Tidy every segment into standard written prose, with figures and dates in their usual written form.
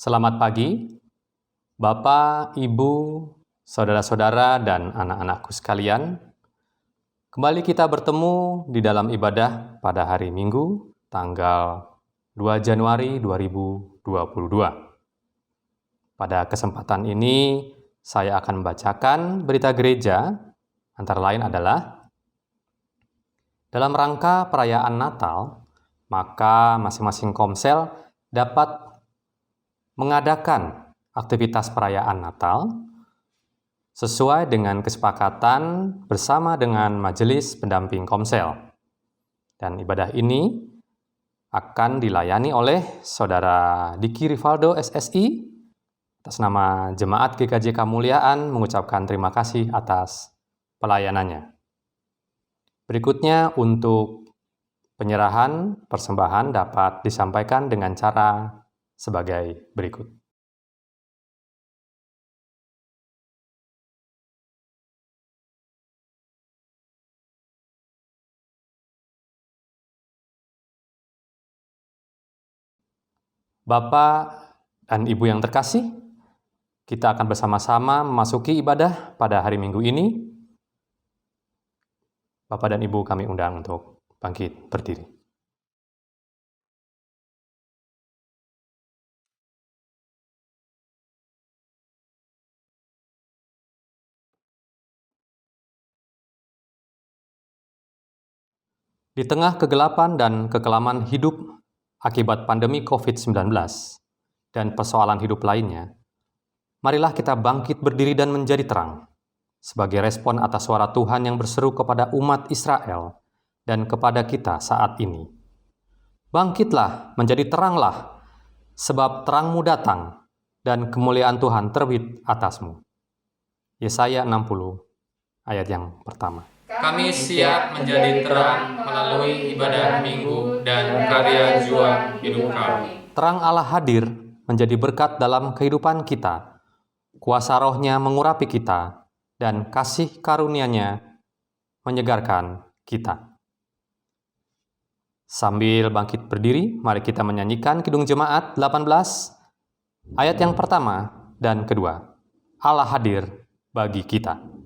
Selamat pagi, Bapak, Ibu, saudara-saudara, dan anak-anakku sekalian. Kembali kita bertemu di dalam ibadah pada hari Minggu, tanggal 2 Januari 2022. Pada kesempatan ini, saya akan membacakan berita gereja, antara lain adalah dalam rangka perayaan Natal, maka masing-masing komsel dapat mengadakan aktivitas perayaan Natal sesuai dengan kesepakatan bersama dengan Majelis Pendamping Komsel. Dan ibadah ini akan dilayani oleh Saudara Diki Rivaldo SSI. Atas nama Jemaat GKJ Kemuliaan mengucapkan terima kasih atas pelayanannya. Berikutnya untuk penyerahan persembahan dapat disampaikan dengan cara sebagai berikut. Bapak dan Ibu yang terkasih, kita akan bersama-sama memasuki ibadah pada hari Minggu ini. Bapak dan Ibu kami undang untuk bangkit berdiri. Di tengah kegelapan dan kekelaman hidup akibat pandemi COVID-19 dan persoalan hidup lainnya, marilah kita bangkit berdiri dan menjadi terang sebagai respon atas suara Tuhan yang berseru kepada umat Israel dan kepada kita saat ini. Bangkitlah, menjadi teranglah, sebab terangmu datang dan kemuliaan Tuhan terbit atasmu. Yesaya 60 ayat yang pertama. Kami siap menjadi terang melalui ibadah minggu dan karya juang hidup kami. Terang Allah hadir menjadi berkat dalam kehidupan kita. Kuasa rohnya mengurapi kita dan kasih karunia-Nya menyegarkan kita. Sambil bangkit berdiri, mari kita menyanyikan Kidung Jemaat 18 ayat yang pertama dan kedua. Allah hadir bagi kita.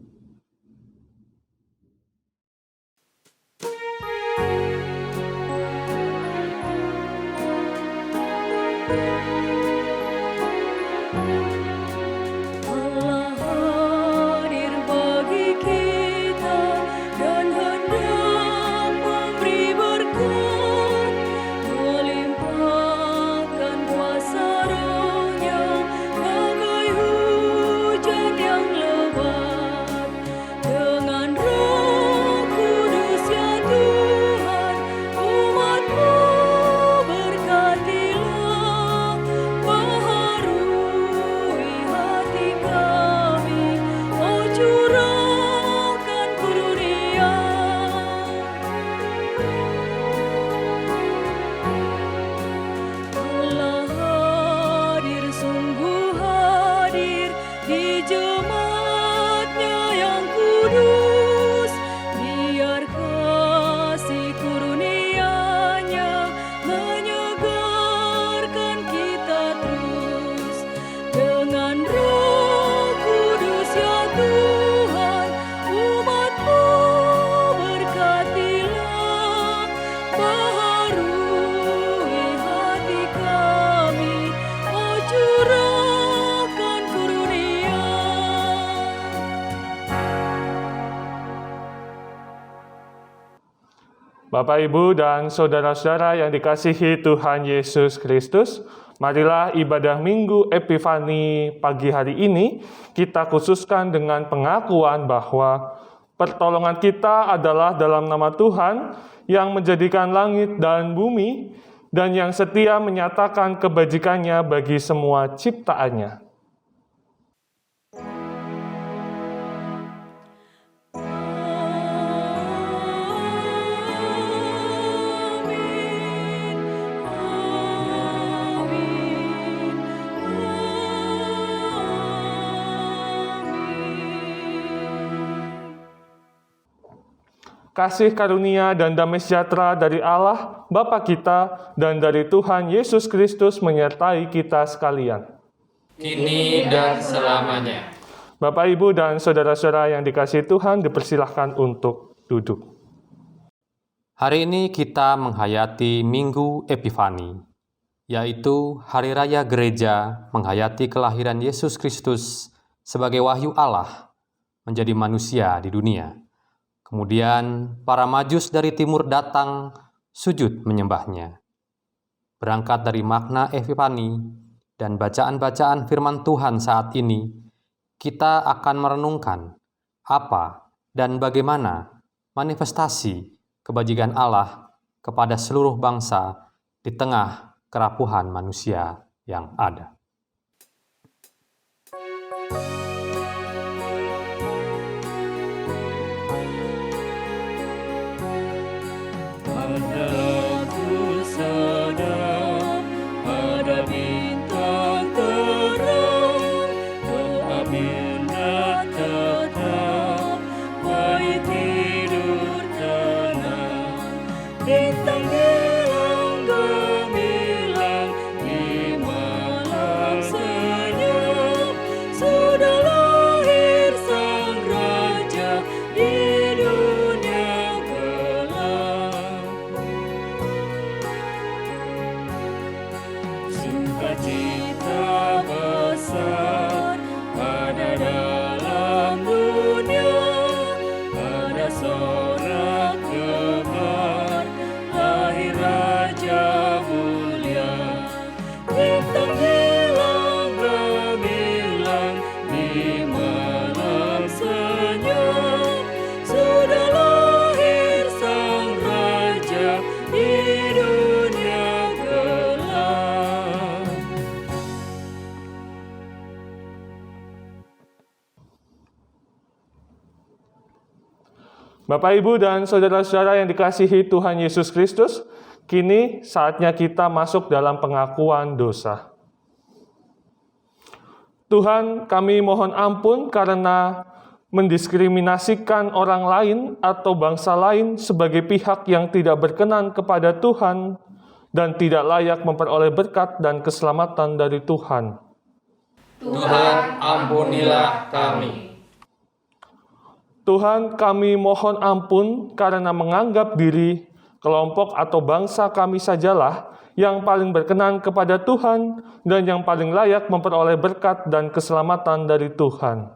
Bapak, Ibu, dan saudara-saudara yang dikasihi Tuhan Yesus Kristus, marilah ibadah Minggu Epifani pagi hari ini kita khususkan dengan pengakuan bahwa pertolongan kita adalah dalam nama Tuhan yang menjadikan langit dan bumi dan yang setia menyatakan kebajikannya bagi semua ciptaannya. kasih karunia dan damai sejahtera dari Allah Bapa kita dan dari Tuhan Yesus Kristus menyertai kita sekalian. Kini dan selamanya. Bapak, Ibu, dan saudara-saudara yang dikasihi Tuhan, dipersilahkan untuk duduk. Hari ini kita menghayati Minggu Epifani, yaitu Hari Raya Gereja menghayati kelahiran Yesus Kristus sebagai wahyu Allah menjadi manusia di dunia. Kemudian para Majus dari timur datang sujud menyembahnya. Berangkat dari makna Epifani dan bacaan-bacaan firman Tuhan saat ini, kita akan merenungkan apa dan bagaimana manifestasi kebajikan Allah kepada seluruh bangsa di tengah kerapuhan manusia yang ada. Bapak, Ibu, dan saudara-saudara yang dikasihi Tuhan Yesus Kristus, kini saatnya kita masuk dalam pengakuan dosa. Tuhan, kami mohon ampun karena mendiskriminasikan orang lain atau bangsa lain sebagai pihak yang tidak berkenan kepada Tuhan dan tidak layak memperoleh berkat dan keselamatan dari Tuhan. Tuhan, ampunilah kami. Tuhan, kami mohon ampun karena menganggap diri, kelompok atau bangsa kami sajalah yang paling berkenan kepada Tuhan dan yang paling layak memperoleh berkat dan keselamatan dari Tuhan.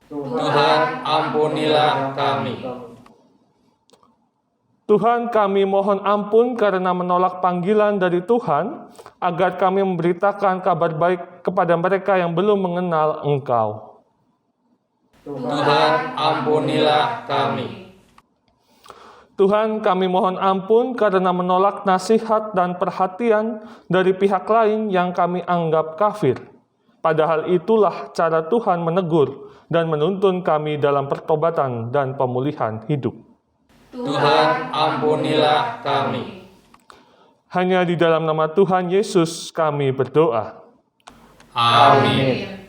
Tuhan, ampunilah kami. Tuhan, kami mohon ampun karena menolak panggilan dari Tuhan agar kami memberitakan kabar baik kepada mereka yang belum mengenal Engkau. Tuhan, ampunilah kami. Tuhan, kami mohon ampun karena menolak nasihat dan perhatian dari pihak lain yang kami anggap kafir. Padahal itulah cara Tuhan menegur dan menuntun kami dalam pertobatan dan pemulihan hidup. Tuhan, ampunilah kami. Hanya di dalam nama Tuhan Yesus kami berdoa. Amin.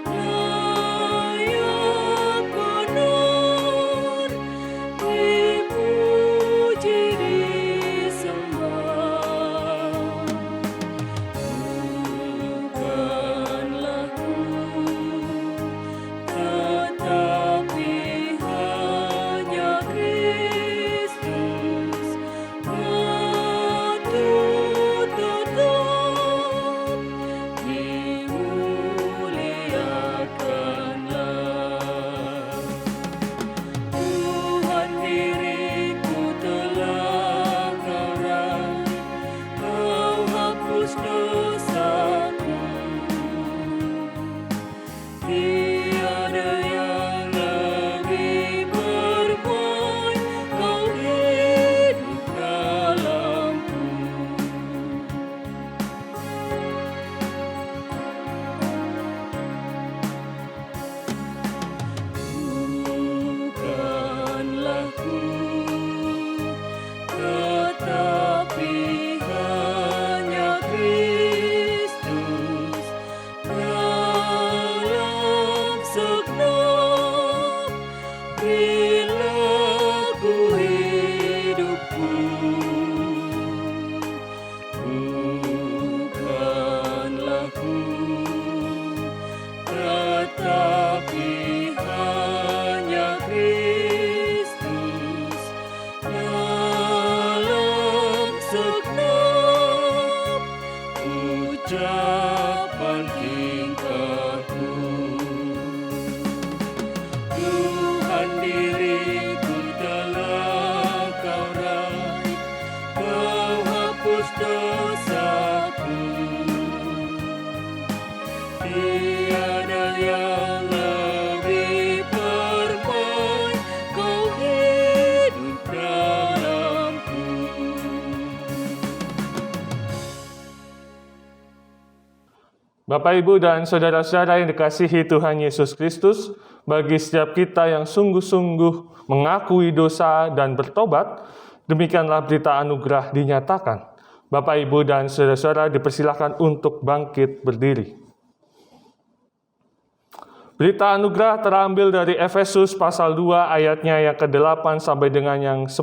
Layak penuh tiada yang lebih permai, Kau hidup dalamku. Bapak, Ibu, dan saudara-saudara yang dikasihi Tuhan Yesus Kristus, bagi setiap kita yang sungguh-sungguh mengakui dosa dan bertobat, demikianlah berita anugerah dinyatakan. Bapak, Ibu, dan saudara-saudara dipersilakan untuk bangkit berdiri. Berita anugerah terambil dari Efesus pasal 2 ayatnya yang ke-8 sampai dengan yang 10,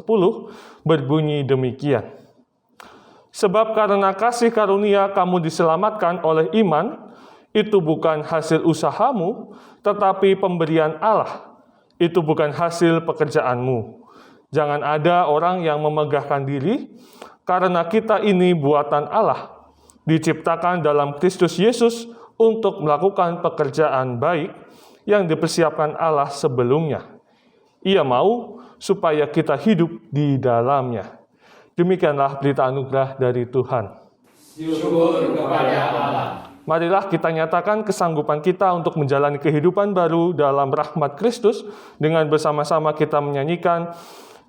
berbunyi demikian. Sebab karena kasih karunia kamu diselamatkan oleh iman, itu bukan hasil usahamu, tetapi pemberian Allah. Itu bukan hasil pekerjaanmu. Jangan ada orang yang memegahkan diri, karena kita ini buatan Allah, diciptakan dalam Kristus Yesus untuk melakukan pekerjaan baik yang dipersiapkan Allah sebelumnya. Ia mau supaya kita hidup di dalamnya. Demikianlah berita anugerah dari Tuhan. Syukur kepada Allah. Marilah kita nyatakan kesanggupan kita untuk menjalani kehidupan baru dalam rahmat Kristus dengan bersama-sama kita menyanyikan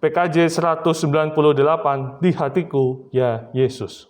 PKJ 198, Di Hatiku Ya Yesus.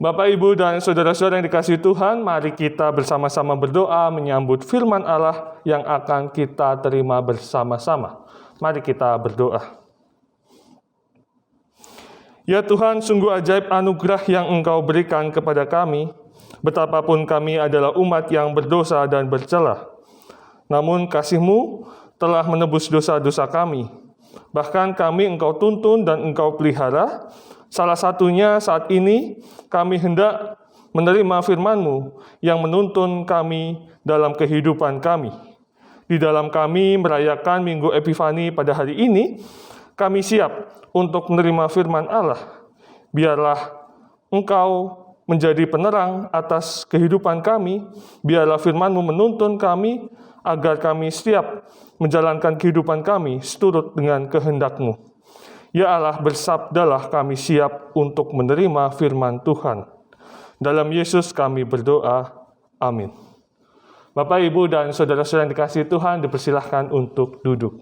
Bapak, Ibu, dan saudara-saudara yang dikasihi Tuhan, mari kita bersama-sama berdoa menyambut firman Allah yang akan kita terima bersama-sama. Mari kita berdoa. Ya Tuhan, sungguh ajaib anugerah yang Engkau berikan kepada kami, betapapun kami adalah umat yang berdosa dan bercela. Namun kasih-Mu telah menebus dosa-dosa kami. Bahkan kami Engkau tuntun dan Engkau pelihara. Salah satunya saat ini kami hendak menerima firman-Mu yang menuntun kami dalam kehidupan kami. Di dalam kami merayakan Minggu Epifani pada hari ini, kami siap untuk menerima firman Allah. Biarlah Engkau menjadi penerang atas kehidupan kami, biarlah firman-Mu menuntun kami, agar kami siap menjalankan kehidupan kami seturut dengan kehendak-Mu. Ya Allah, bersabdalah kami siap untuk menerima firman Tuhan. Dalam Yesus kami berdoa. Amin. Bapak, Ibu, dan saudara-saudara yang dikasihi Tuhan, dipersilahkan untuk duduk.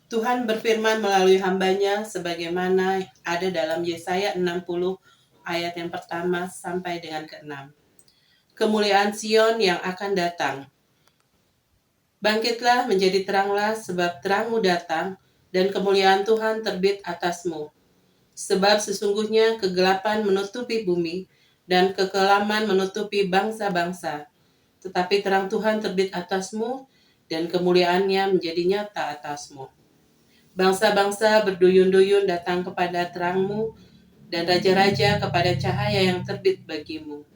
Tuhan berfirman melalui hambanya sebagaimana ada dalam Yesaya 60 ayat yang pertama sampai dengan ke-6. Kemuliaan Sion yang akan datang. Bangkitlah, menjadi teranglah, sebab terangmu datang, dan kemuliaan Tuhan terbit atasmu. Sebab sesungguhnya kegelapan menutupi bumi, dan kekelaman menutupi bangsa-bangsa. Tetapi terang Tuhan terbit atasmu, dan kemuliaannya menjadi nyata atasmu. Bangsa-bangsa berduyun-duyun datang kepada terangmu, dan raja-raja kepada cahaya yang terbit bagimu.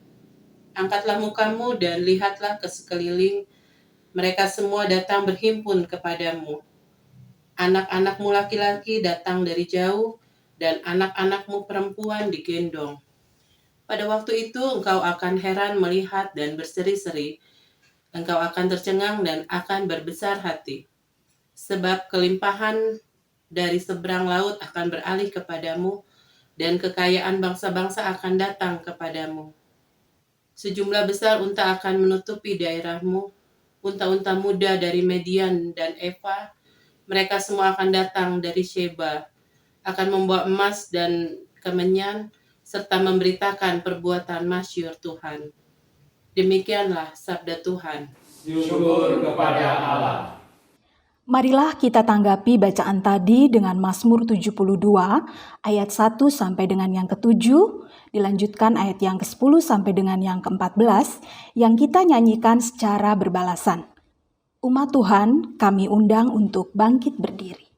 Angkatlah mukamu dan lihatlah ke sekeliling, mereka semua datang berhimpun kepadamu. Anak-anakmu laki-laki datang dari jauh, dan anak-anakmu perempuan digendong. Pada waktu itu engkau akan heran melihat dan berseri-seri, engkau akan tercengang dan akan berbesar hati. Sebab kelimpahan dari seberang laut akan beralih kepadamu, dan kekayaan bangsa-bangsa akan datang kepadamu. Sejumlah besar unta akan menutupi daerahmu, unta-unta muda dari Median dan Eva, mereka semua akan datang dari Sheba, akan membawa emas dan kemenyan, serta memberitakan perbuatan masyhur Tuhan. Demikianlah sabda Tuhan. Syukur kepada Allah. Marilah kita tanggapi bacaan tadi dengan Mazmur 72 ayat 1 sampai dengan yang ke-7, dilanjutkan ayat yang ke-10 sampai dengan yang ke-14 yang kita nyanyikan secara berbalasan. Umat Tuhan, kami undang untuk bangkit berdiri.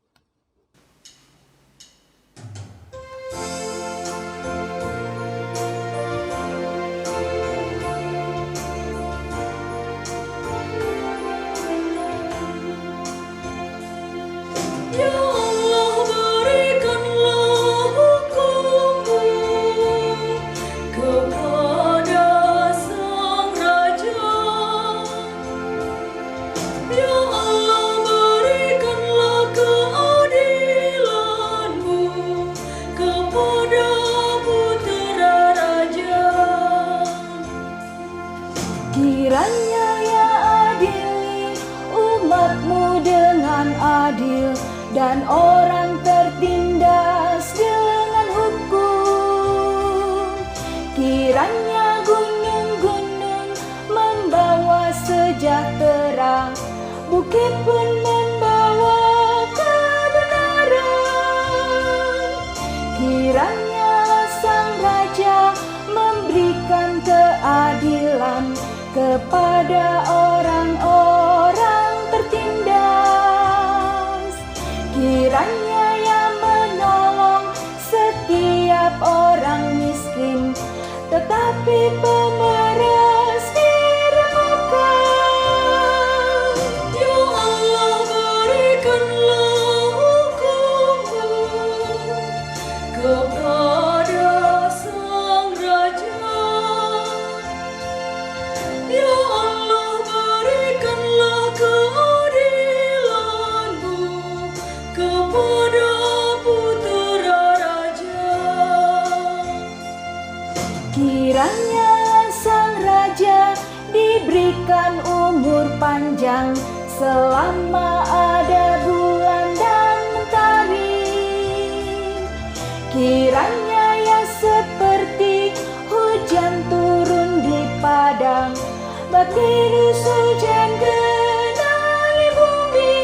Ya Allah, berikanlah hukum-Mu kepada Sang Raja. Ya Allah, berikanlah keadilan-Mu kepada Putera Raja. Kiranya ya adili umat-Mu dengan adil, dan orang tertindas dengan hukum. Kiranya gunung-gunung membawa sejahtera, bukit pun membawa kebenaran. Kiranya Sang Raja memberikan keadilan kepada orang-orang tertindas. Kiranya yang menolong setiap orang miskin, tetapi pemeras diremukkan. Ya Allah, berikanlah hukum-Mu kepada Sang Raja. Ya Allah, berikanlah keadilan-Mu kepada Putera Raja. Kiranya Sang Raja diberikan umur panjang selama ada bulan dan mentari. Kiranya ya seperti hujan turun di padang, batirus hujan genangi bumi.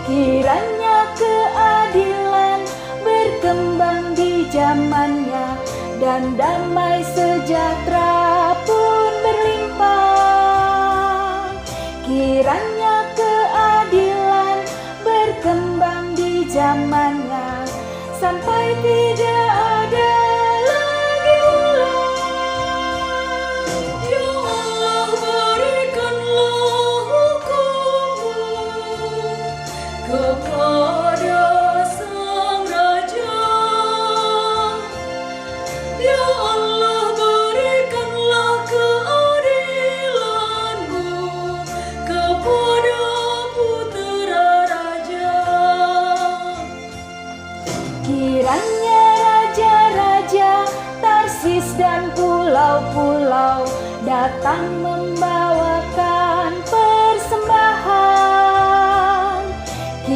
Kiranya keadilan berkembang di zamannya, dan damai sejahtera pun berlimpah. Kiranya keadilan berkembang di zamannya, sampai tidak ada lagi ulang. Ya Allah, berikanlah hukum-Mu kepada Sang Raja. Ya Allah, berikanlah keadilan-Mu kepada Putera Raja. Kiranya raja-raja Tarsis dan pulau-pulau datang membawakan persembahan.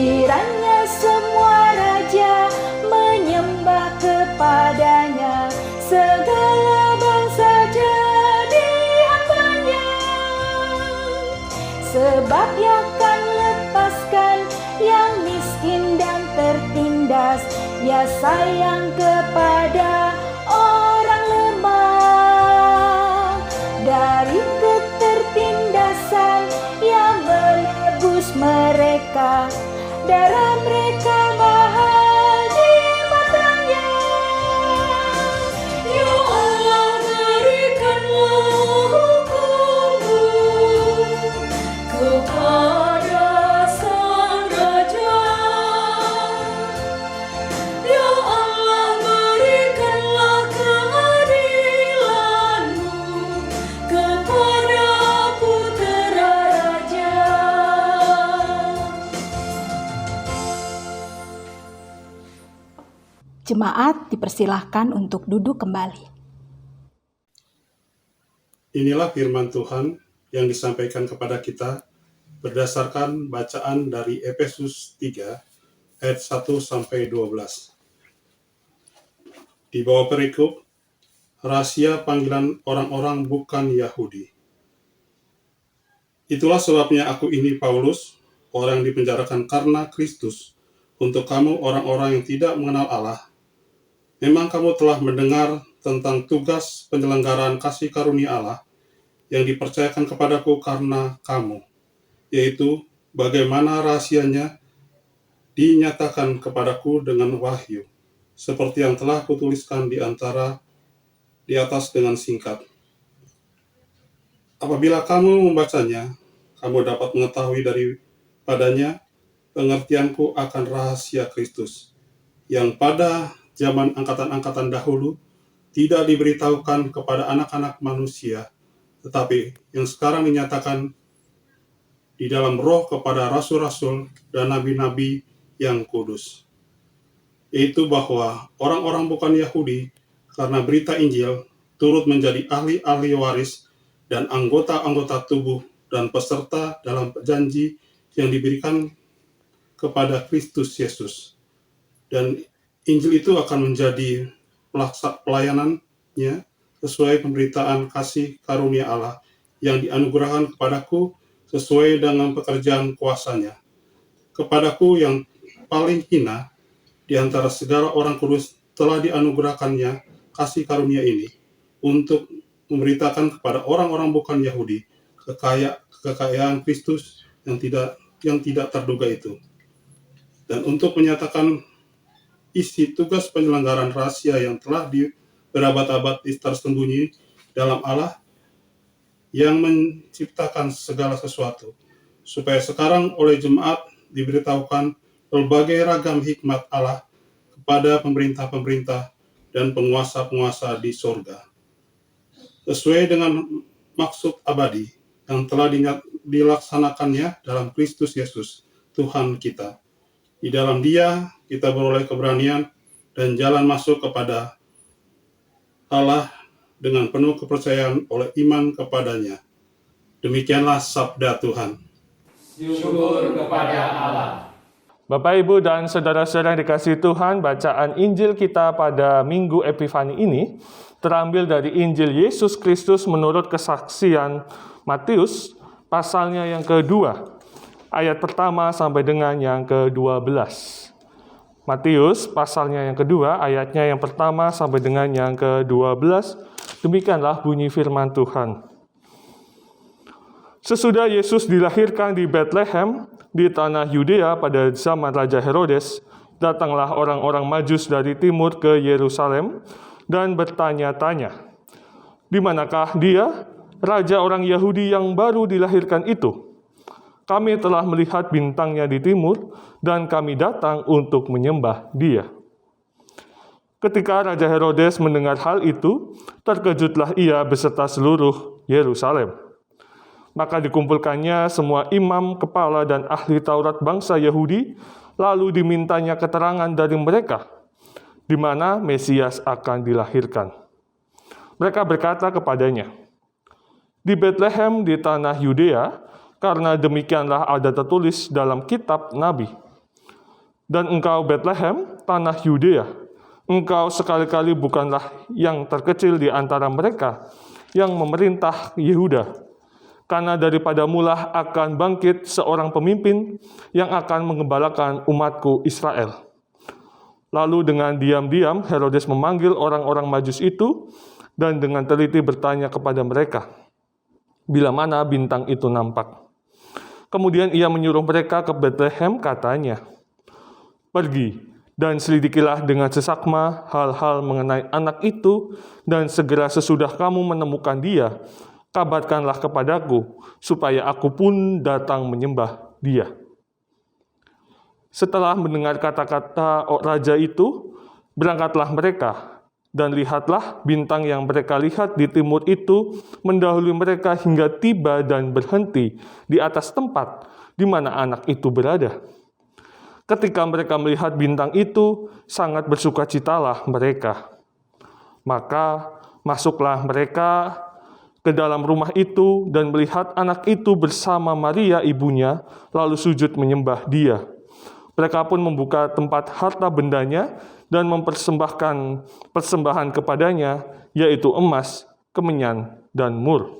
Kiranya semua raja menyembah kepadanya, segala bangsa jadi hambanya. Sebab Ia akan lepaskan yang miskin dan tertindas, Ia sayang kepada orang lemah. Dari ketertindasan Ia menebus mereka, darah mereka mahal di matanya. Ya Allah, berikanlah hukum-Mu kepada Sang Raja. Ya Allah, berikanlah keadilan-Mu kepada Putera Raja. Jemaat dipersilahkan untuk duduk kembali. Inilah firman Tuhan yang disampaikan kepada kita berdasarkan bacaan dari Efesus 3 ayat 1 sampai 12. Di bawah perikop rahasia panggilan orang-orang bukan Yahudi. Itulah sebabnya aku ini Paulus, orang yang dipenjarakan karena Kristus, untuk kamu orang-orang yang tidak mengenal Allah. Memang kamu telah mendengar tentang tugas penyelenggaraan kasih karunia Allah yang dipercayakan kepadaku karena kamu, yaitu bagaimana rahasianya dinyatakan kepadaku dengan wahyu, seperti yang telah kutuliskan di atas dengan singkat. Apabila kamu membacanya, kamu dapat mengetahui daripadanya pengertianku akan rahasia Kristus, yang pada zaman angkatan-angkatan dahulu tidak diberitahukan kepada anak-anak manusia, tetapi yang sekarang dinyatakan di dalam roh kepada rasul-rasul dan nabi-nabi yang kudus. Yaitu bahwa orang-orang bukan Yahudi karena berita Injil turut menjadi ahli-ahli waris dan anggota-anggota tubuh dan peserta dalam janji yang diberikan kepada Kristus Yesus. Dan Injil itu akan menjadi pelayanannya sesuai pemberitaan kasih karunia Allah yang dianugerahkan kepadaku sesuai dengan pekerjaan kuasa-Nya. Kepadaku yang paling hina di antara segala orang kudus telah dianugerahkannya kasih karunia ini untuk memberitakan kepada orang-orang bukan Yahudi kekayaan Kristus yang tidak terduga itu, dan untuk menyatakan isi tugas penyelenggaraan rahasia yang telah berabad-abad tersembunyi dalam Allah yang menciptakan segala sesuatu, supaya sekarang oleh jemaat diberitahukan berbagai ragam hikmat Allah kepada pemerintah-pemerintah dan penguasa-penguasa di sorga, sesuai dengan maksud abadi yang telah dilaksanakannya dalam Kristus Yesus, Tuhan kita. Di dalam Dia, kita beroleh keberanian dan jalan masuk kepada Allah dengan penuh kepercayaan oleh iman kepadanya. Demikianlah sabda Tuhan. Syukur kepada Allah. Bapak, Ibu, dan saudara-saudara yang dikasihi Tuhan, bacaan Injil kita pada Minggu Epifani ini terambil dari Injil Yesus Kristus menurut kesaksian Matius, pasalnya yang kedua, ayat pertama sampai dengan yang ke-12. Matius, pasalnya yang kedua, ayatnya yang pertama sampai dengan yang ke-12. Demikianlah bunyi firman Tuhan. Sesudah Yesus dilahirkan di Bethlehem, di tanah Yudea pada zaman Raja Herodes, datanglah orang-orang Majus dari timur ke Yerusalem dan bertanya-tanya, "Di manakah Dia, Raja orang Yahudi yang baru dilahirkan itu? Kami telah melihat bintangnya di timur, dan kami datang untuk menyembah Dia." Ketika Raja Herodes mendengar hal itu, terkejutlah ia beserta seluruh Yerusalem. Maka dikumpulkannya semua imam, kepala, dan ahli Taurat bangsa Yahudi, lalu dimintanya keterangan dari mereka, di mana Mesias akan dilahirkan. Mereka berkata kepadanya, "Di Bethlehem di tanah Yudea, karena demikianlah ada tertulis dalam kitab Nabi. Dan engkau Betlehem, tanah Yudea, engkau sekali-kali bukanlah yang terkecil di antara mereka yang memerintah Yehuda. Karena daripadamulah akan bangkit seorang pemimpin yang akan mengembalakan umatku Israel. Lalu dengan diam-diam Herodes memanggil orang-orang Majus itu dan dengan teliti bertanya kepada mereka, bila mana bintang itu nampak. Kemudian ia menyuruh mereka ke Betlehem, katanya, pergi dan selidikilah dengan seksama hal-hal mengenai anak itu, dan segera sesudah kamu menemukan dia, kabarkanlah kepadaku, supaya aku pun datang menyembah dia. Setelah mendengar kata-kata raja itu, berangkatlah mereka, dan lihatlah bintang yang mereka lihat di timur itu mendahului mereka hingga tiba dan berhenti di atas tempat di mana anak itu berada. Ketika mereka melihat bintang itu, sangat bersukacitalah mereka. Maka masuklah mereka ke dalam rumah itu dan melihat anak itu bersama Maria ibunya, lalu sujud menyembah dia. Mereka pun membuka tempat harta bendanya dan mempersembahkan persembahan kepadanya, yaitu emas, kemenyan, dan mur.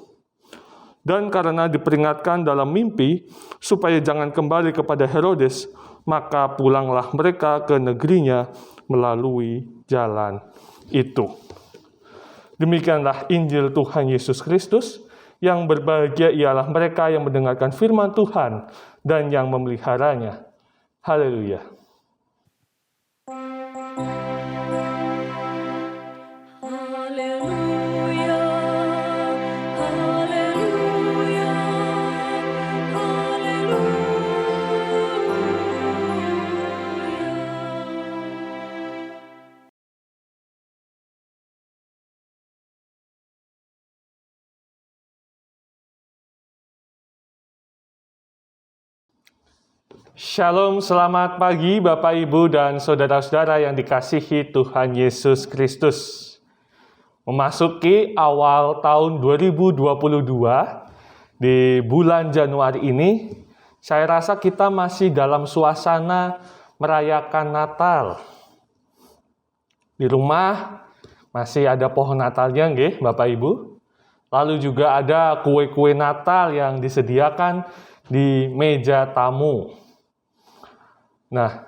Dan karena diperingatkan dalam mimpi supaya jangan kembali kepada Herodes, maka pulanglah mereka ke negerinya melalui jalan itu. Demikianlah Injil Tuhan Yesus Kristus. Yang berbahagia ialah mereka yang mendengarkan firman Tuhan dan yang memeliharanya. Haleluya. Haleluya, haleluya, haleluya. Shalom, selamat pagi Bapak, Ibu, dan saudara-saudara yang dikasihi Tuhan Yesus Kristus. Memasuki awal tahun 2022, di bulan Januari ini, saya rasa kita masih dalam suasana merayakan Natal. Di rumah masih ada pohon Natalnya, nggih, Bapak Ibu. Lalu juga ada kue-kue Natal yang disediakan di meja tamu. Nah,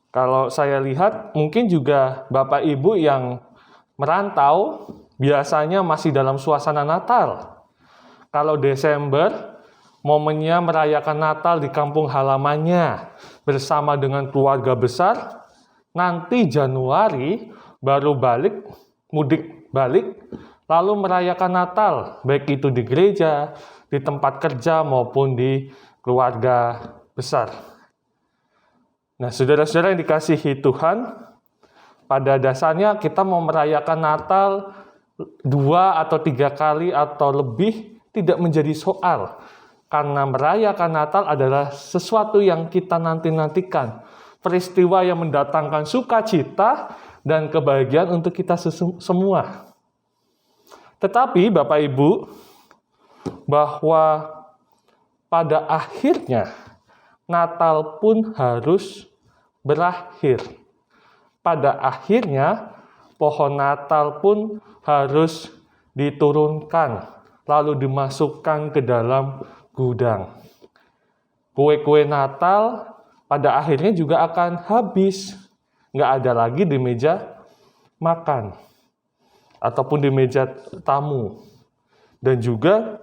kalau saya lihat mungkin juga Bapak Ibu yang merantau biasanya masih dalam suasana Natal. Kalau Desember, momennya merayakan Natal di kampung halamannya bersama dengan keluarga besar. Nanti Januari baru mudik balik, lalu merayakan Natal, baik itu di gereja, di tempat kerja maupun di keluarga besar. Nah, saudara-saudara yang dikasihi Tuhan, pada dasarnya kita mau merayakan Natal 2 atau 3 kali atau lebih tidak menjadi soal. Karena merayakan Natal adalah sesuatu yang kita nanti-nantikan. Peristiwa yang mendatangkan sukacita dan kebahagiaan untuk kita semua. Tetapi Bapak Ibu, bahwa pada akhirnya Natal pun harus berakhir. Pada akhirnya pohon Natal pun harus diturunkan, lalu dimasukkan ke dalam gudang. Kue-kue Natal pada akhirnya juga akan habis. Nggak ada lagi di meja makan ataupun di meja tamu. Dan juga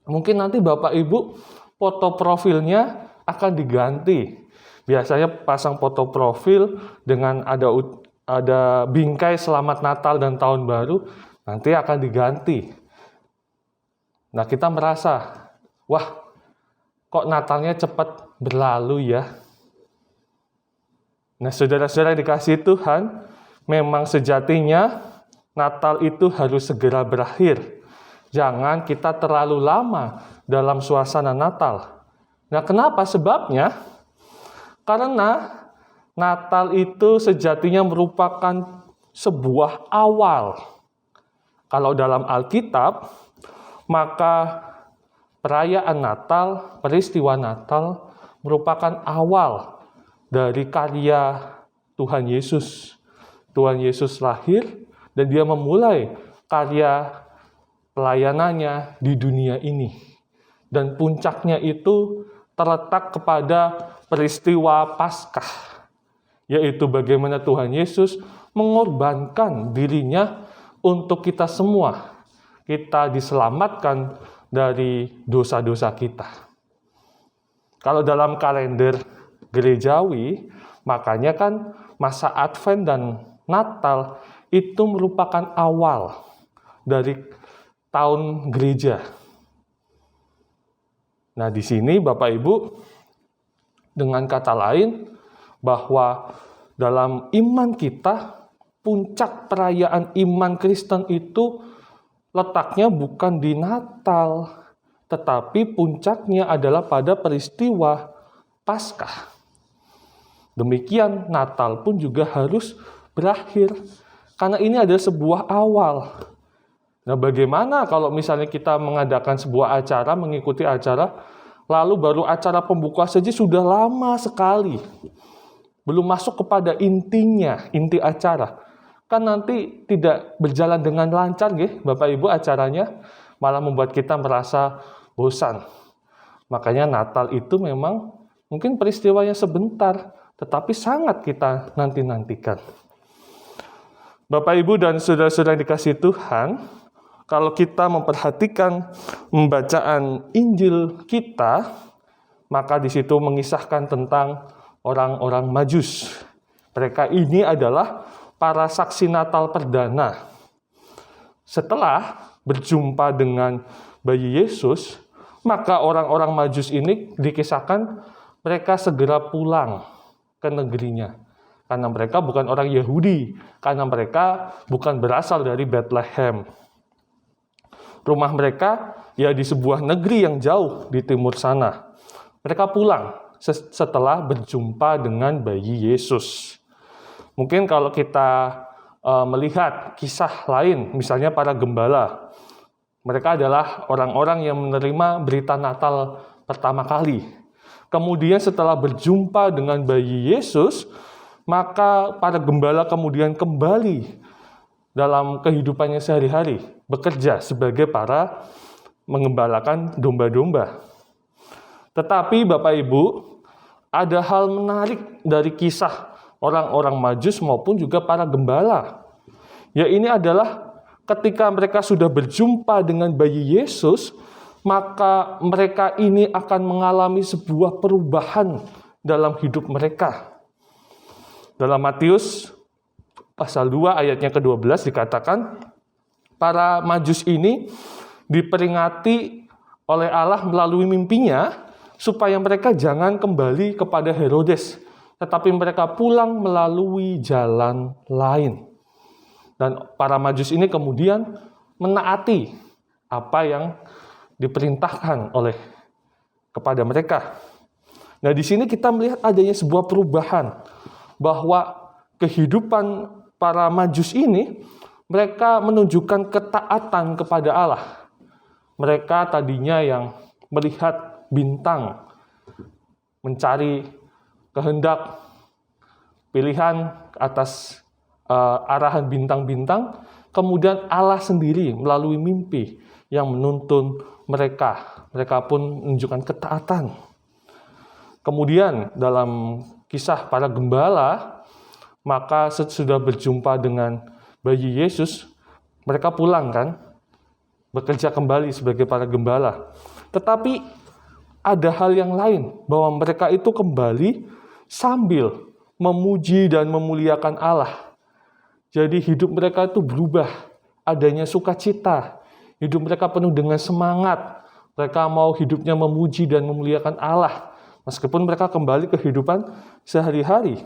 mungkin nanti Bapak Ibu foto profilnya akan diganti. Biasanya pasang foto profil dengan ada bingkai selamat Natal dan Tahun Baru, nanti akan diganti. Nah, kita merasa, wah, kok Natalnya cepat berlalu ya? Nah, saudara-saudara dikasihi Tuhan, memang sejatinya Natal itu harus segera berakhir. Jangan kita terlalu lama dalam suasana Natal. Nah, kenapa sebabnya? Karena Natal itu sejatinya merupakan sebuah awal. Kalau dalam Alkitab, maka perayaan Natal, peristiwa Natal merupakan awal dari karya Tuhan Yesus. Tuhan Yesus lahir dan dia memulai karya pelayanannya di dunia ini. Dan puncaknya itu terletak kepada peristiwa Paskah, yaitu bagaimana Tuhan Yesus mengorbankan dirinya untuk kita semua. Kita diselamatkan dari dosa-dosa kita. Kalau dalam kalender gerejawi, makanya kan masa Advent dan Natal itu merupakan awal dari tahun gereja. Nah, di sini Bapak Ibu, dengan kata lain, bahwa dalam iman kita, puncak perayaan iman Kristen itu letaknya bukan di Natal, tetapi puncaknya adalah pada peristiwa Paskah. Demikian Natal pun juga harus berakhir, karena ini adalah sebuah awal. Nah, bagaimana kalau misalnya kita mengadakan sebuah acara, mengikuti acara, lalu baru acara pembuka saja sudah lama sekali, belum masuk kepada intinya, inti acara. Kan nanti tidak berjalan dengan lancar, Bapak Ibu, acaranya malah membuat kita merasa bosan. Makanya Natal itu memang mungkin peristiwanya sebentar, tetapi sangat kita nanti-nantikan. Bapak Ibu dan saudara-saudara yang dikasihi Tuhan, kalau kita memperhatikan pembacaan Injil kita, maka di situ mengisahkan tentang orang-orang Majus. Mereka ini adalah para saksi Natal perdana. Setelah berjumpa dengan bayi Yesus, maka orang-orang Majus ini dikisahkan mereka segera pulang ke negerinya. Karena mereka bukan orang Yahudi, karena mereka bukan berasal dari Bethlehem. Rumah mereka ya di sebuah negeri yang jauh di timur sana. Mereka pulang setelah berjumpa dengan bayi Yesus. Mungkin kalau kita melihat kisah lain, misalnya para gembala, mereka adalah orang-orang yang menerima berita Natal pertama kali. Kemudian setelah berjumpa dengan bayi Yesus, maka para gembala kemudian kembali dalam kehidupannya sehari-hari, bekerja sebagai para mengembalakan domba-domba. Tetapi Bapak Ibu, ada hal menarik dari kisah orang-orang Majus maupun juga para gembala. Ya, ini adalah ketika mereka sudah berjumpa dengan bayi Yesus, maka mereka ini akan mengalami sebuah perubahan dalam hidup mereka. Dalam Matius pasal 2 ayatnya ke-12 dikatakan, para Majus ini diperingati oleh Allah melalui mimpinya supaya mereka jangan kembali kepada Herodes, tetapi mereka pulang melalui jalan lain. Dan para Majus ini kemudian menaati apa yang diperintahkan oleh kepada mereka. Nah, di sini kita melihat adanya sebuah perubahan, bahwa kehidupan para Majus ini, mereka menunjukkan ketaatan kepada Allah. Mereka tadinya yang melihat bintang, mencari kehendak, pilihan atas arahan bintang-bintang, kemudian Allah sendiri melalui mimpi yang menuntun mereka. Mereka pun menunjukkan ketaatan. Kemudian dalam kisah para gembala, maka sesudah berjumpa dengan bayi Yesus, mereka pulang kan, bekerja kembali sebagai para gembala. Tetapi ada hal yang lain, bahwa mereka itu kembali sambil memuji dan memuliakan Allah. Jadi hidup mereka itu berubah, adanya sukacita, hidup mereka penuh dengan semangat. Mereka mau hidupnya memuji dan memuliakan Allah, meskipun mereka kembali ke kehidupan sehari-hari.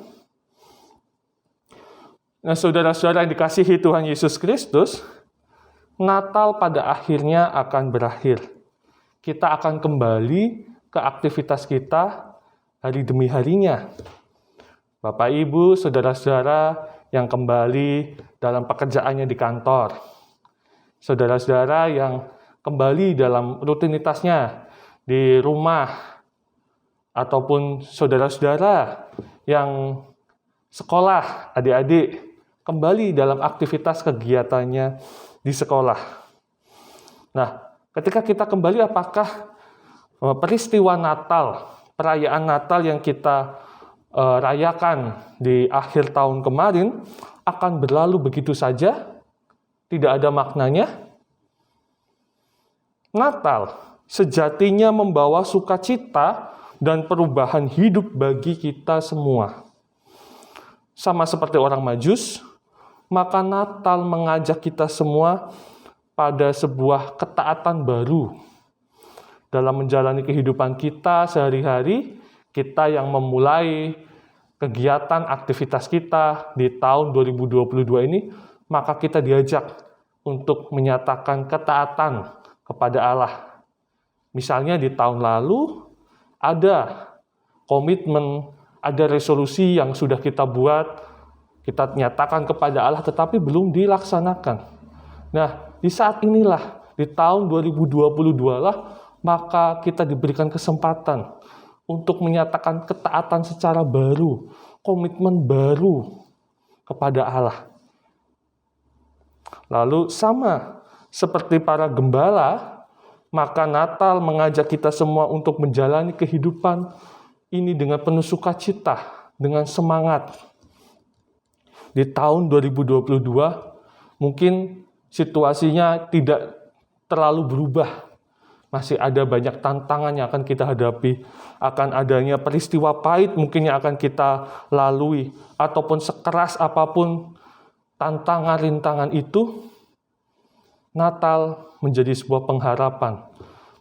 Nah, saudara-saudara yang dikasihi Tuhan Yesus Kristus, Natal pada akhirnya akan berakhir. Kita akan kembali ke aktivitas kita hari demi harinya. Bapak, Ibu, saudara-saudara yang kembali dalam pekerjaannya di kantor. Saudara-saudara yang kembali dalam rutinitasnya di rumah. Ataupun saudara-saudara yang sekolah, adik-adik kembali dalam aktivitas kegiatannya di sekolah. Nah, ketika kita kembali, apakah peristiwa Natal, perayaan Natal yang kita rayakan di akhir tahun kemarin akan berlalu begitu saja? Tidak ada maknanya? Natal sejatinya membawa sukacita dan perubahan hidup bagi kita semua. Sama seperti orang Majus, maka Natal mengajak kita semua pada sebuah ketaatan baru. Dalam menjalani kehidupan kita sehari-hari, kita yang memulai kegiatan aktivitas kita di tahun 2022 ini, maka kita diajak untuk menyatakan ketaatan kepada Allah. Misalnya di tahun lalu ada komitmen, ada resolusi yang sudah kita buat, kita nyatakan kepada Allah tetapi belum dilaksanakan. Nah, di saat inilah, di tahun 2022 lah, maka kita diberikan kesempatan untuk menyatakan ketaatan secara baru, komitmen baru kepada Allah. Lalu sama seperti para gembala, maka Natal mengajak kita semua untuk menjalani kehidupan ini dengan penuh sukacita, dengan semangat. Di tahun 2022, mungkin situasinya tidak terlalu berubah. Masih ada banyak tantangan yang akan kita hadapi. Akan adanya peristiwa pahit mungkin yang akan kita lalui. Ataupun sekeras apapun tantangan-rintangan itu, Natal menjadi sebuah pengharapan.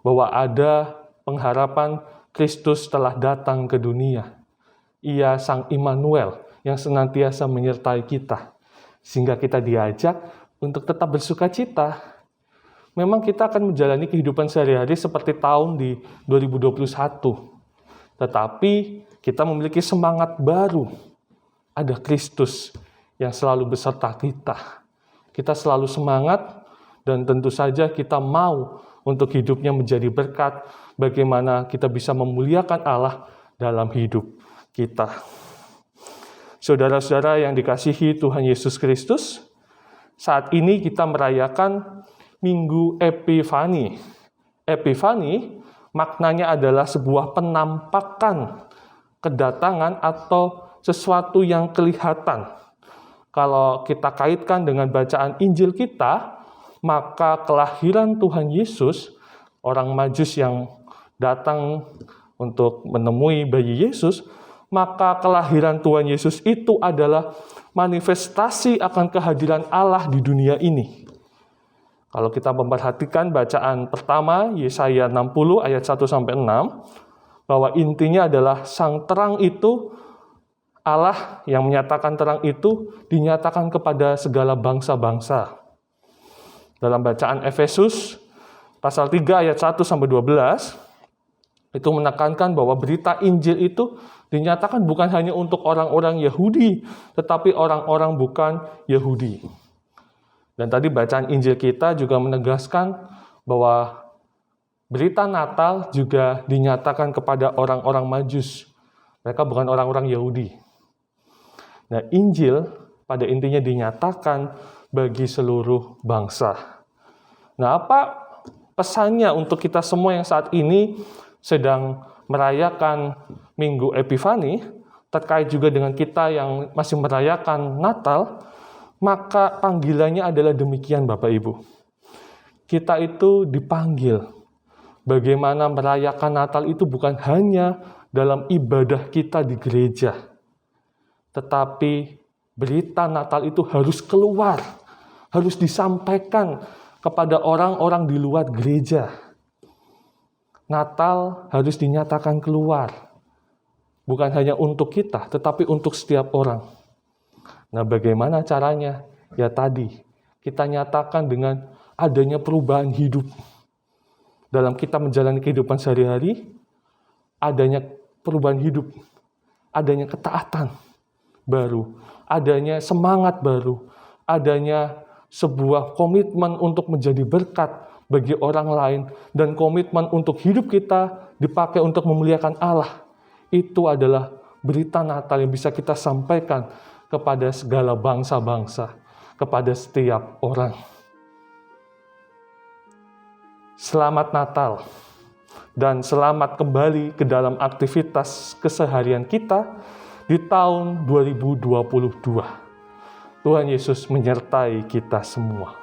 Bahwa ada pengharapan Kristus telah datang ke dunia. Ia Sang Immanuel yang senantiasa menyertai kita. Sehingga kita diajak untuk tetap bersukacita. Memang kita akan menjalani kehidupan sehari-hari seperti tahun di 2021. Tetapi kita memiliki semangat baru. Ada Kristus yang selalu beserta kita. Kita selalu semangat dan tentu saja kita mau untuk hidupnya menjadi berkat. Bagaimana kita bisa memuliakan Allah dalam hidup kita. Saudara-saudara yang dikasihi Tuhan Yesus Kristus, saat ini kita merayakan Minggu Epifani. Epifani maknanya adalah sebuah penampakan kedatangan atau sesuatu yang kelihatan. Kalau kita kaitkan dengan bacaan Injil kita, maka kelahiran Tuhan Yesus, orang Majus yang datang untuk menemui bayi Yesus, maka kelahiran Tuhan Yesus itu adalah manifestasi akan kehadiran Allah di dunia ini. Kalau kita memperhatikan bacaan pertama, Yesaya 60 ayat 1-6, bahwa intinya adalah sang terang itu, Allah yang menyatakan terang itu, dinyatakan kepada segala bangsa-bangsa. Dalam bacaan Efesus, pasal 3 ayat 1-12, itu menekankan bahwa berita Injil itu dinyatakan bukan hanya untuk orang-orang Yahudi, tetapi orang-orang bukan Yahudi. Dan tadi bacaan Injil kita juga menegaskan bahwa berita Natal juga dinyatakan kepada orang-orang Majus. Mereka bukan orang-orang Yahudi. Nah, Injil pada intinya dinyatakan bagi seluruh bangsa. Nah, apa pesannya untuk kita semua yang saat ini sedang merayakan Minggu Epifani, terkait juga dengan kita yang masih merayakan Natal, maka panggilannya adalah demikian Bapak Ibu. Kita itu dipanggil bagaimana merayakan Natal itu bukan hanya dalam ibadah kita di gereja, tetapi berita Natal itu harus keluar, harus disampaikan kepada orang-orang di luar gereja. Natal harus dinyatakan keluar. Bukan hanya untuk kita, tetapi untuk setiap orang. Nah, bagaimana caranya? Ya tadi, kita nyatakan dengan adanya perubahan hidup. Dalam kita menjalani kehidupan sehari-hari, adanya perubahan hidup. Adanya ketaatan baru. Adanya semangat baru. Adanya sebuah komitmen untuk menjadi berkat bagi orang lain, dan komitmen untuk hidup kita dipakai untuk memuliakan Allah. Itu adalah berita Natal yang bisa kita sampaikan kepada segala bangsa-bangsa, kepada setiap orang. Selamat Natal dan selamat kembali ke dalam aktivitas keseharian kita di tahun 2022. Tuhan Yesus menyertai kita semua.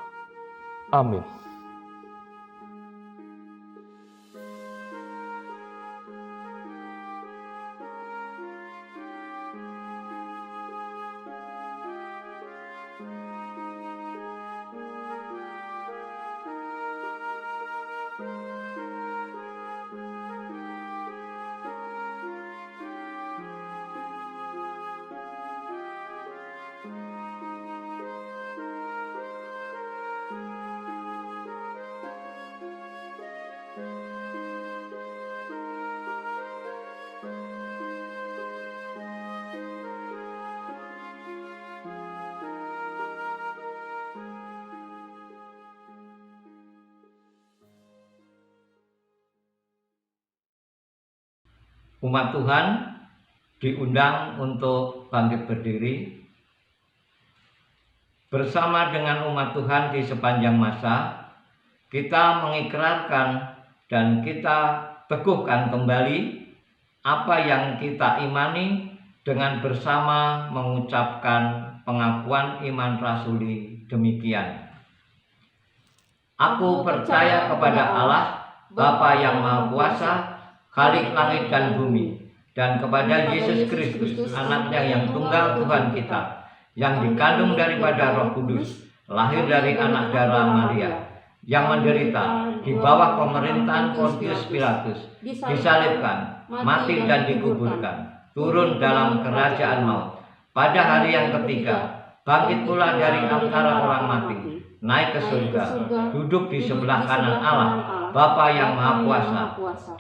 Amin. Umat Tuhan diundang untuk bangkit berdiri bersama dengan umat Tuhan di sepanjang masa. Kita mengikrarkan dan kita teguhkan kembali apa yang kita imani dengan bersama mengucapkan pengakuan iman rasuli demikian. Aku percaya kepada Allah, Bapa yang Maha Kuasa, Khalik langit dan bumi, dan kepada Yesus Kristus, anaknya yang tunggal Tuhan kita, yang dikandung daripada Roh Kudus, lahir dari anak darah Maria, yang menderita di bawah pemerintahan Pontius Pilatus, disalibkan, mati dan dikuburkan, turun dalam kerajaan maut, pada hari yang ketiga, bangkit pula dari antara orang mati, naik ke surga, duduk di sebelah kanan Allah, Bapa yang Maha Kuasa,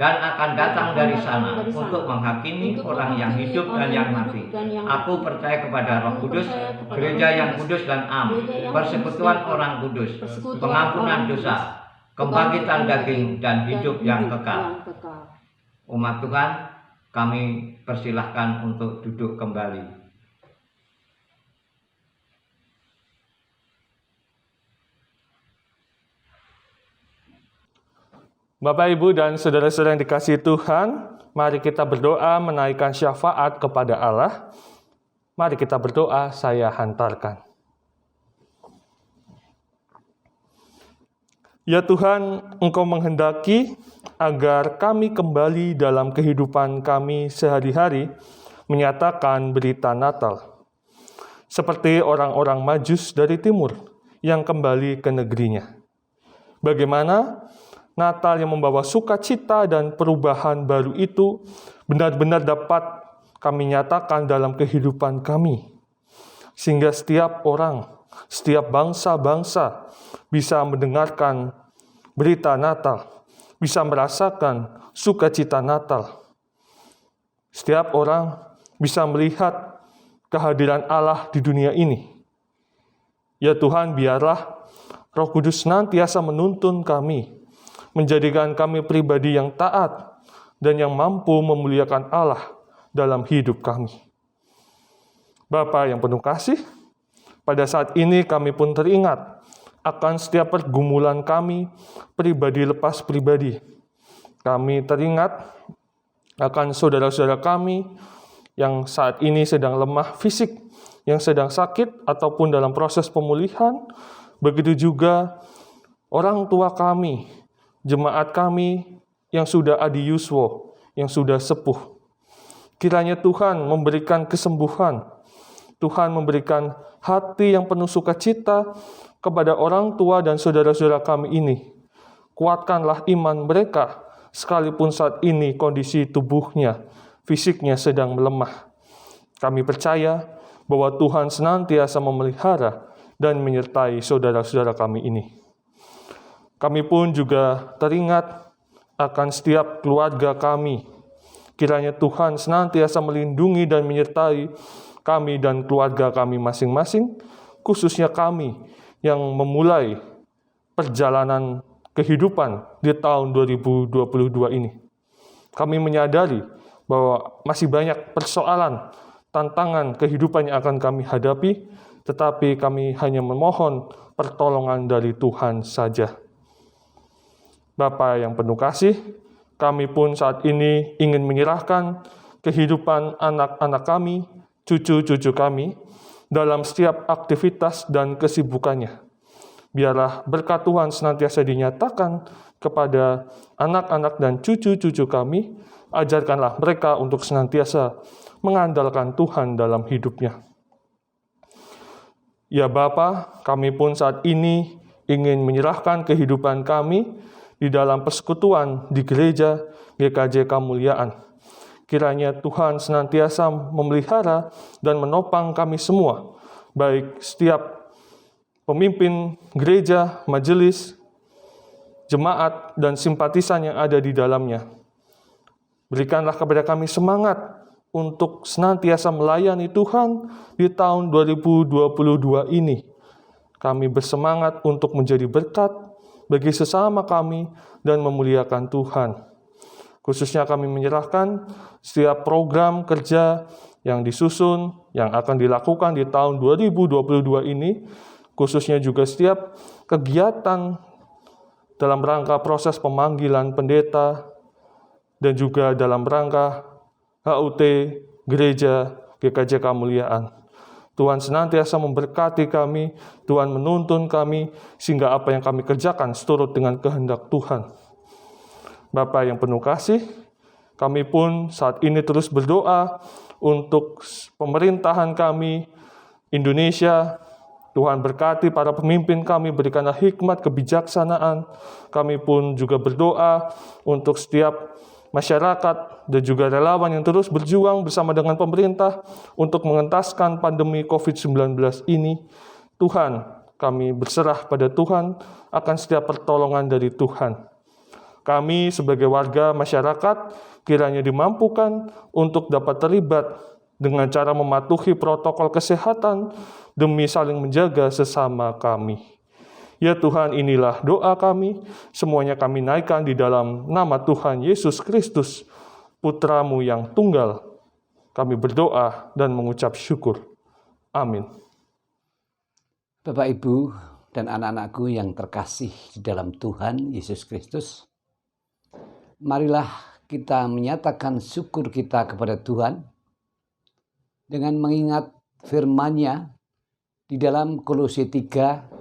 dan akan datang dari sana untuk menghakimi orang yang hidup dan yang mati. Aku percaya kepada Roh Kudus, gereja yang kudus dan am, persekutuan orang kudus, pengampunan dosa, kebangkitan daging dan hidup yang kekal. Umat Tuhan, kami persilahkan untuk duduk kembali. Bapak, Ibu, dan saudara-saudara yang dikasihi Tuhan, mari kita berdoa menaikkan syafaat kepada Allah. Mari kita berdoa, saya hantarkan. Ya Tuhan, Engkau menghendaki agar kami kembali dalam kehidupan kami sehari-hari menyatakan berita Natal. Seperti orang-orang Majus dari timur yang kembali ke negerinya. Bagaimana Natal yang membawa sukacita dan perubahan baru itu benar-benar dapat kami nyatakan dalam kehidupan kami. Sehingga setiap orang, setiap bangsa-bangsa bisa mendengarkan berita Natal, bisa merasakan sukacita Natal. Setiap orang bisa melihat kehadiran Allah di dunia ini. Ya Tuhan, biarlah Roh Kudus senantiasa menuntun kami, menjadikan kami pribadi yang taat dan yang mampu memuliakan Allah dalam hidup kami. Bapa yang penuh kasih, pada saat ini kami pun teringat akan setiap pergumulan kami, pribadi lepas pribadi. Kami teringat akan saudara-saudara kami yang saat ini sedang lemah fisik, yang sedang sakit ataupun dalam proses pemulihan. Begitu juga orang tua kami, jemaat kami yang sudah adi yuswo, yang sudah sepuh. Kiranya Tuhan memberikan kesembuhan, Tuhan memberikan hati yang penuh sukacita kepada orang tua dan saudara-saudara kami ini. Kuatkanlah iman mereka, sekalipun saat ini kondisi tubuhnya, fisiknya sedang melemah. Kami percaya bahwa Tuhan senantiasa memelihara dan menyertai saudara-saudara kami ini. Kami pun juga teringat akan setiap keluarga kami. Kiranya Tuhan senantiasa melindungi dan menyertai kami dan keluarga kami masing-masing, khususnya kami yang memulai perjalanan kehidupan di tahun 2022 ini. Kami menyadari bahwa masih banyak persoalan, tantangan kehidupan yang akan kami hadapi, tetapi kami hanya memohon pertolongan dari Tuhan saja. Bapa yang penuh kasih, kami pun saat ini ingin menyerahkan kehidupan anak-anak kami, cucu-cucu kami, dalam setiap aktivitas dan kesibukannya. Biarlah berkat Tuhan senantiasa dinyatakan kepada anak-anak dan cucu-cucu kami. Ajarkanlah mereka untuk senantiasa mengandalkan Tuhan dalam hidupnya. Ya Bapa, kami pun saat ini ingin menyerahkan kehidupan kami di dalam persekutuan di gereja GKJ Kemuliaan. Kiranya Tuhan senantiasa memelihara dan menopang kami semua, baik setiap pemimpin gereja, majelis, jemaat, dan simpatisan yang ada di dalamnya. Berikanlah kepada kami semangat untuk senantiasa melayani Tuhan di tahun 2022 ini. Kami bersemangat untuk menjadi berkat bagi sesama kami dan memuliakan Tuhan. Khususnya kami menyerahkan setiap program kerja yang disusun, yang akan dilakukan di tahun 2022 ini, khususnya juga setiap kegiatan dalam rangka proses pemanggilan pendeta, dan juga dalam rangka HUT Gereja GKJ Kemuliaan. Tuhan senantiasa memberkati kami, Tuhan menuntun kami, sehingga apa yang kami kerjakan seturut dengan kehendak Tuhan. Bapa yang penuh kasih, kami pun saat ini terus berdoa untuk pemerintahan kami, Indonesia. Tuhan berkati para pemimpin kami, berikanlah hikmat, kebijaksanaan. Kami pun juga berdoa untuk setiap masyarakat dan juga relawan yang terus berjuang bersama dengan pemerintah untuk mengentaskan pandemi COVID-19 ini. Tuhan, kami berserah pada Tuhan akan setiap pertolongan dari Tuhan. Kami sebagai warga masyarakat kiranya dimampukan untuk dapat terlibat dengan cara mematuhi protokol kesehatan demi saling menjaga sesama kami. Ya Tuhan, inilah doa kami, semuanya kami naikkan di dalam nama Tuhan Yesus Kristus, Putra-Mu yang tunggal. Kami berdoa dan mengucap syukur. Amin. Bapak, Ibu, dan anak-anakku yang terkasih di dalam Tuhan Yesus Kristus, marilah kita menyatakan syukur kita kepada Tuhan dengan mengingat firman-Nya di dalam Kolose 3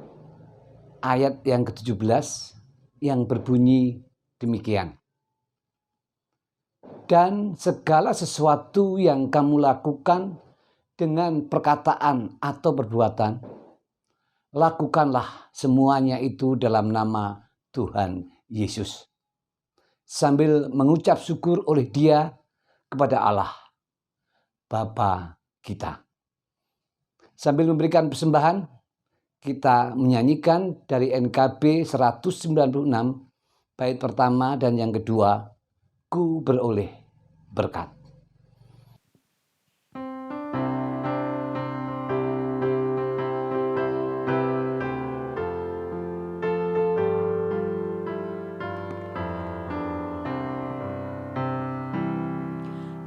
ayat yang ke-17 yang berbunyi demikian. Dan segala sesuatu yang kamu lakukan dengan perkataan atau perbuatan, lakukanlah semuanya itu dalam nama Tuhan Yesus, sambil mengucap syukur oleh Dia kepada Allah, Bapa kita. Sambil memberikan persembahan, kita menyanyikan dari NKB 196, bait pertama dan yang kedua, Ku beroleh berkat.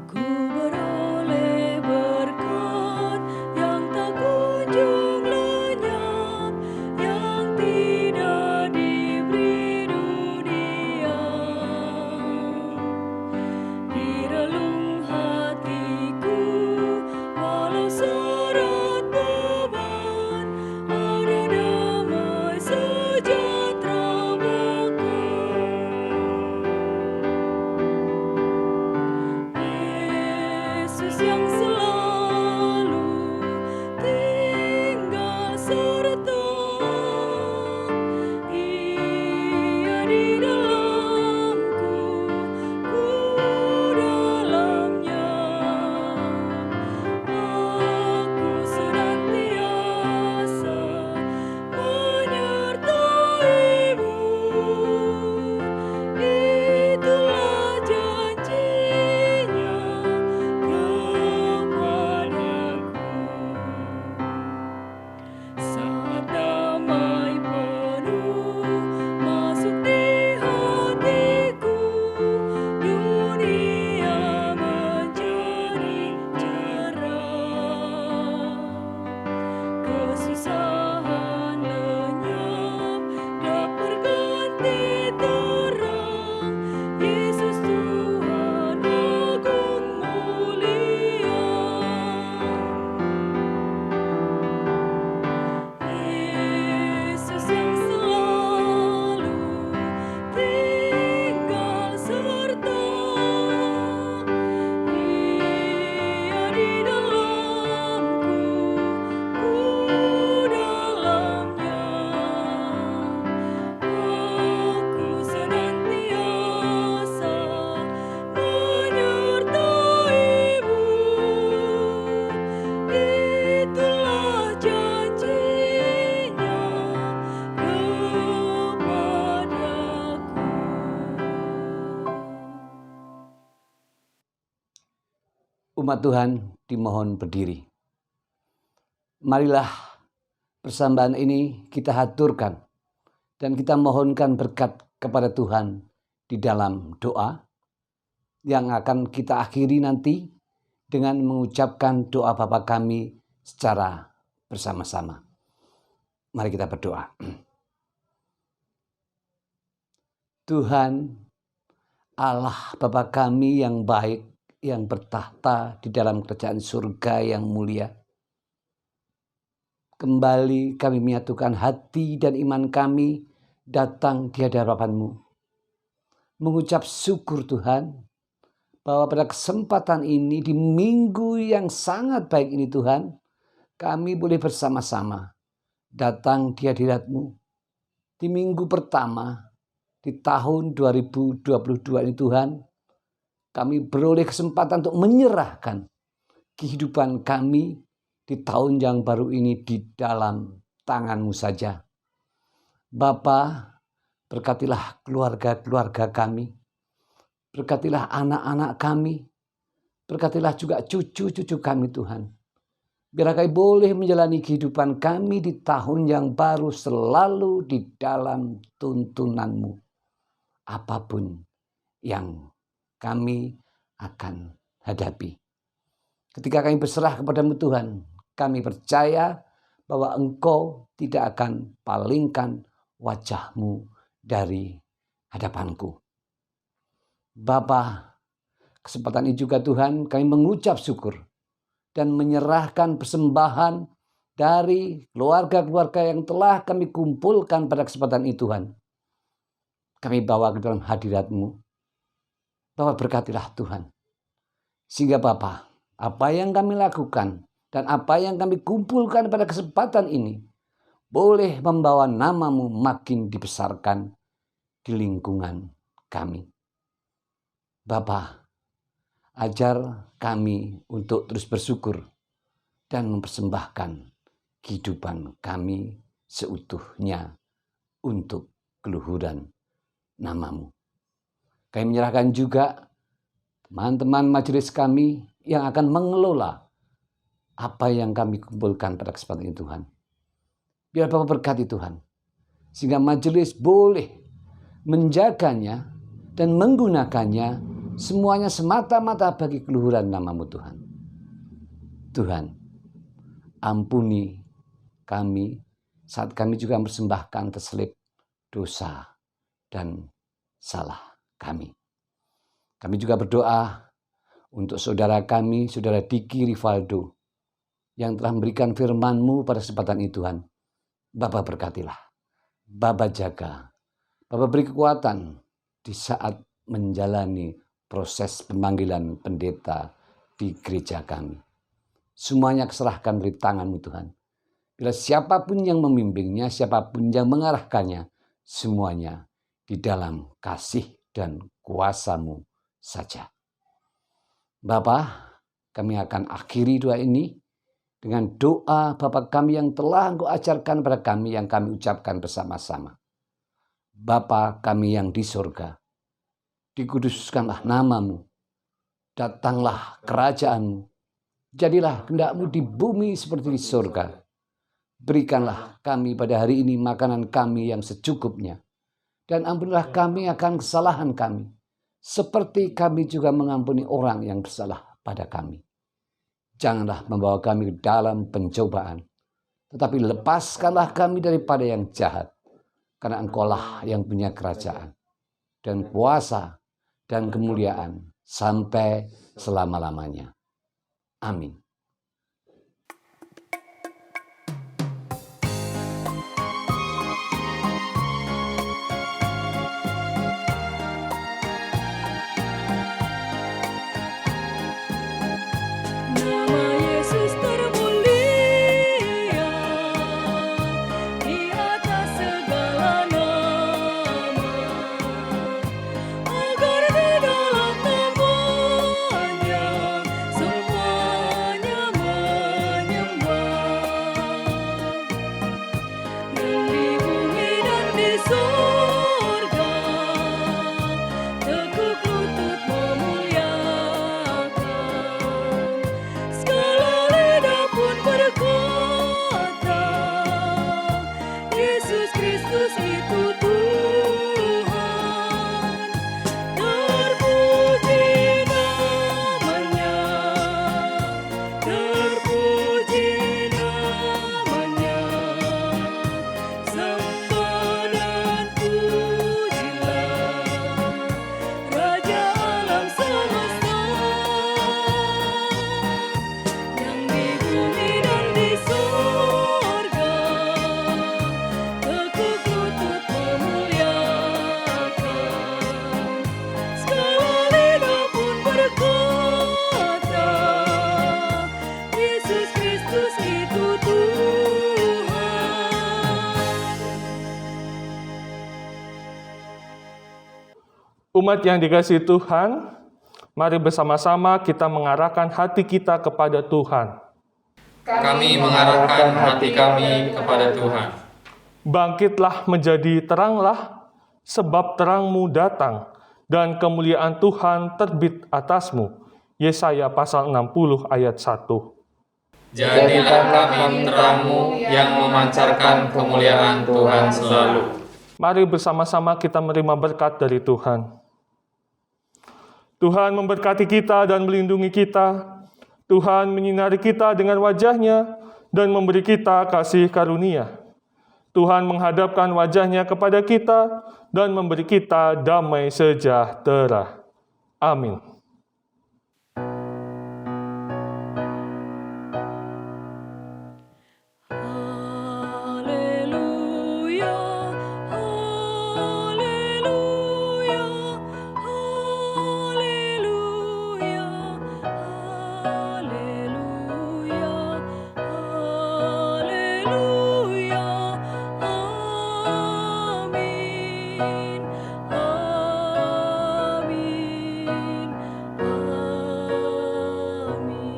Ku beroleh berkat yang tak kunjung lenyap, yang tidak diberi dunia. Di relung Umat Tuhan dimohon berdiri. Marilah persembahan ini kita haturkan dan kita mohonkan berkat kepada Tuhan di dalam doa yang akan kita akhiri nanti dengan mengucapkan doa Bapa kami secara bersama-sama. Mari kita berdoa. Tuhan, Allah Bapa kami yang baik, yang bertahta di dalam kerajaan surga yang mulia. Kembali kami menyatukan hati dan iman kami datang di hadapan-Mu. Mengucap syukur Tuhan, bahwa pada kesempatan ini di minggu yang sangat baik ini Tuhan, kami boleh bersama-sama datang di hadirat-Mu. Di minggu pertama di tahun 2022 ini Tuhan, kami beroleh kesempatan untuk menyerahkan kehidupan kami di tahun yang baru ini di dalam tangan-Mu saja. Bapa, berkatilah keluarga-keluarga kami, berkatilah anak-anak kami, berkatilah juga cucu-cucu kami Tuhan. Biar kami boleh menjalani kehidupan kami di tahun yang baru selalu di dalam tuntunan-Mu. Apapun yang kami akan hadapi. Ketika kami berserah kepada-Mu Tuhan, kami percaya bahwa Engkau tidak akan palingkan wajah-Mu dari hadapanku. Bapa, kesempatan ini juga Tuhan kami mengucap syukur dan menyerahkan persembahan dari keluarga-keluarga yang telah kami kumpulkan pada kesempatan ini Tuhan. Kami bawa ke dalam hadirat-Mu. Bapak berkatilah Tuhan. Sehingga Bapa, apa yang kami lakukan dan apa yang kami kumpulkan pada kesempatan ini boleh membawa nama-Mu makin dibesarkan di lingkungan kami. Bapa, ajar kami untuk terus bersyukur dan mempersembahkan kehidupan kami seutuhnya untuk keluhuran nama-Mu. Kami menyerahkan juga teman-teman majelis kami yang akan mengelola apa yang kami kumpulkan pada kesempatan ini Tuhan. Biar Bapak berkati Tuhan, sehingga majelis boleh menjaganya dan menggunakannya semuanya semata-mata bagi keluhuran nama-Mu Tuhan. Tuhan, ampuni kami saat kami juga mempersembahkan terselip dosa dan salah kami. Kami juga berdoa untuk saudara kami, saudara Diki Rivaldo, yang telah memberikan firman-Mu pada kesempatan ini Tuhan. Bapa berkatilah, Bapa jaga, Bapa beri kekuatan di saat menjalani proses pemanggilan pendeta di gereja kami. Semuanya keserahkan dari tangan-Mu Tuhan. Bila siapapun yang membimbingnya, siapapun yang mengarahkannya, semuanya di dalam kasih dan kuasa-Mu saja. Bapa, kami akan akhiri doa ini dengan doa Bapa kami yang telah Engkau ajarkan pada kami, yang kami ucapkan bersama-sama. Bapa kami yang di surga, dikuduskanlah nama-Mu, datanglah kerajaan-Mu, jadilah kehendak-Mu di bumi seperti di surga. Berikanlah kami pada hari ini makanan kami yang secukupnya, dan ampunilah kami akan kesalahan kami, seperti kami juga mengampuni orang yang bersalah pada kami. Janganlah membawa kami ke dalam pencobaan, tetapi lepaskanlah kami daripada yang jahat, karena Engkau-lah yang punya kerajaan dan kuasa dan kemuliaan sampai selama-lamanya. Amin. Nama Yesus termulia di atas segala nama, agar di dalam namanya semuanya menyembah. Yang di bumi dan di surga tekuk lutut memuliakan. Kristus itu Tuhan. Terpuji namanya, terpuji namanya. Sembah dan pujilah Raja alam semesta, yang di bumi dan di surga, tekuk lutut memuliakan. Segala lidah pun berkata, Yesus Kristus itu Tuhan. Umat yang dikasihi Tuhan, mari bersama-sama kita mengarahkan hati kita kepada Tuhan. Kami mengarahkan hati kami kepada Tuhan. Bangkitlah menjadi teranglah, sebab terangmu datang, dan kemuliaan Tuhan terbit atasmu. Yesaya pasal 60 ayat 1. Jadilah kami terangmu yang memancarkan kemuliaan Tuhan selalu. Mari bersama-sama kita menerima berkat dari Tuhan. Tuhan memberkati kita dan melindungi kita. Tuhan menyinari kita dengan wajah-Nya dan memberi kita kasih karunia. Tuhan menghadapkan wajah-Nya kepada kita dan memberi kita damai sejahtera. Amin. Haleluya, haleluya, haleluya, haleluya, haleluya. Amin, amin, amin.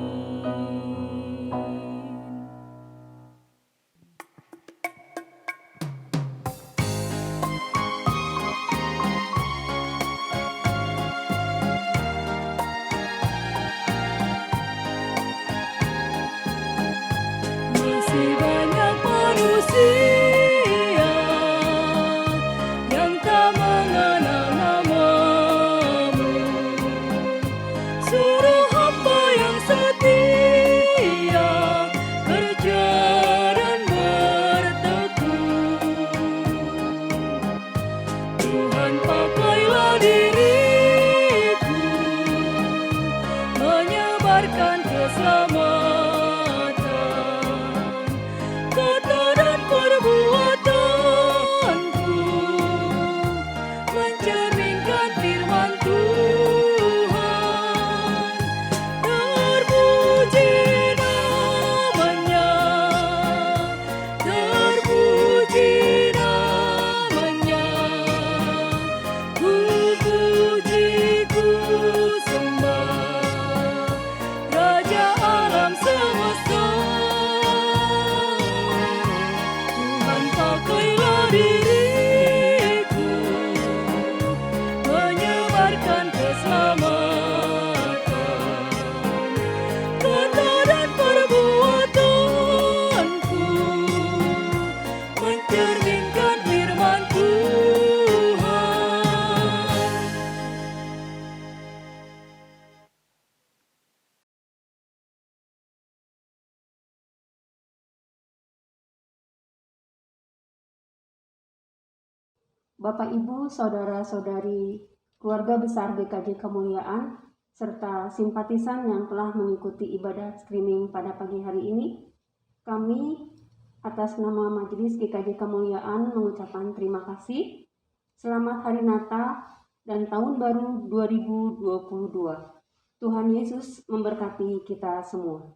Masih banyak manusia yang tak mengenal nama-Mu. Suruh hamba yang setia kerja dan bertekun. Tuhan, pakailah diriku menyebarkan keselamatan, kata dan perbuatanku mencerminkan firman Tuhan. Terpuji namanya, terpuji namanya. Ku puji, ku sembah Raja alam semesta. Tuhan, pakailah diriku menyebarkan keselamatan, kata dan perbuatanku mencerminkan firman Tuhan. Bapak, Ibu, Saudara-saudari, keluarga besar GKJ Kemuliaan, serta simpatisan yang telah mengikuti ibadah streaming pada pagi hari ini, kami atas nama Majelis GKJ Kemuliaan mengucapkan terima kasih. Selamat Hari Natal dan Tahun Baru 2022. Tuhan Yesus memberkati kita semua.